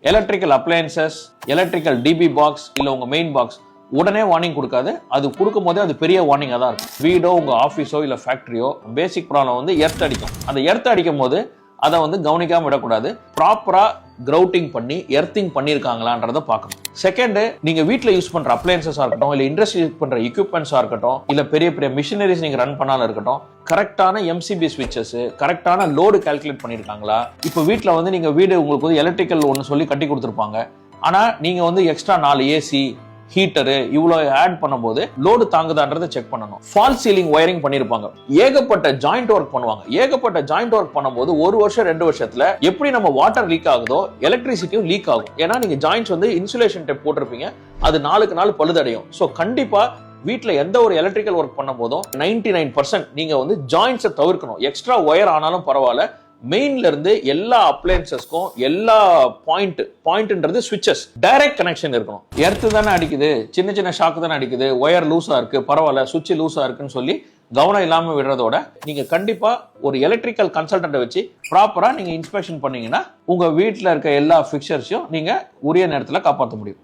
Electrical appliances, electrical DB box இல்ல உங்க main box உடனே வார்னிங் கொடுக்காது. அது கொடுக்கும் போதே அது பெரிய வார்னிங்கா தான் இருக்கும். வீடோ உங்க ஆபீஸோ இல்ல ஃபேக்டரியோ பேசிக் ப்ராப்ளம் வந்து எர்த் அடிக்கும். அந்த எர்த் அடிக்கும் போது அதை வந்து கவனிக்காம விடக்கூடாது. ப்ராப்பரா கிரவுட்டிங் பண்ணி எர்த்திங் பண்ணிருக்காங்களான்றத பார்க்கணும். செகண்ட், நீங்க வீட்டுல யூஸ் பண்ற அப்ளையன்சஸா இருக்கட்டும், இல்ல இண்டஸ்ட்ரி யூஸ் பண்ற எக்யூப்மெண்ட்ஸா இருக்கட்டும், இல்ல பெரிய பெரிய மிஷினரிஸ் நீங்க ரன் பண்ணாலும் இருக்கட்டும், கரெக்டான எம்சிபி ஸ்விட்சஸ், கரெக்டான லோடு கால்குலேட் பண்ணிருக்காங்களா? இப்போ வீட்டுல வந்து நீங்க வீடு உங்களுக்கு வந்து எலக்ட்ரிக்கல் ஒன்னு சொல்லி கட்டி கொடுத்துருப்பாங்க. ஆனா நீங்க வந்து எக்ஸ்ட்ரா 4 ஏசி ஹீட்டரு இவ்வளவு ஆட் பண்ணும்போது லோடு தாங்குதான்றதை செக் பண்ணணும். ஃபால் சீலிங் வயரிங் பண்ணிருப்பாங்க. ஏகப்பட்ட ஜாயிண்ட் ஒர்க் பண்ணுவாங்க. ஏகப்பட்ட ஜாயிண்ட் ஒர்க் பண்ணும்போது 1 வருஷம் 2 வருஷத்துல எப்படி நம்ம வாட்டர் லீக் ஆகுதோ எலக்ட்ரிசிட்டியும் லீக் ஆகும். ஏன்னா நீங்க ஜாயிண்ட்ஸ் வந்து இன்சுலேஷன் டேப் போட்டிருப்பீங்க, அது நாளுக்கு நாள் பழுதடையும். சோ கண்டிப்பா வீட்டுல எந்த ஒரு எலக்ட்ரிக்கல் ஒர்க் பண்ணும் போதும் 99% நீங்க வந்து ஜாயிண்ட்ஸை தவிர்க்கணும். எக்ஸ்ட்ரா ஒயர் ஆனாலும் பரவாயில்ல, மெயின்ல இருந்து எல்லா அப்ளையன்சஸ்க்கும் எல்லா பாயிண்ட்ன்றது ஸ்விட்சஸ் டைரக்ட் கனெக்ஷன் இருக்கணும். எர்த் தானே அடிக்குது, சின்ன சின்ன ஷாக் தானே அடிக்குது, ஒயர் லூஸா இருக்கு, பரவாயில்ல சுவிட்ச் லூஸா இருக்குன்னு சொல்லி கவனம் இல்லாம விடுறதோட நீங்க கண்டிப்பா ஒரு எலக்ட்ரிக்கல் கன்சல்டன்ட்டை வச்சு ப்ராப்பரா நீங்க இன்ஸ்பெக்ஷன் பண்ணீங்கன்னா உங்க வீட்டுல இருக்க எல்லா பிக்சர்ஸையும் நீங்க உரிய நேரத்துல காப்பாற்ற முடியும்.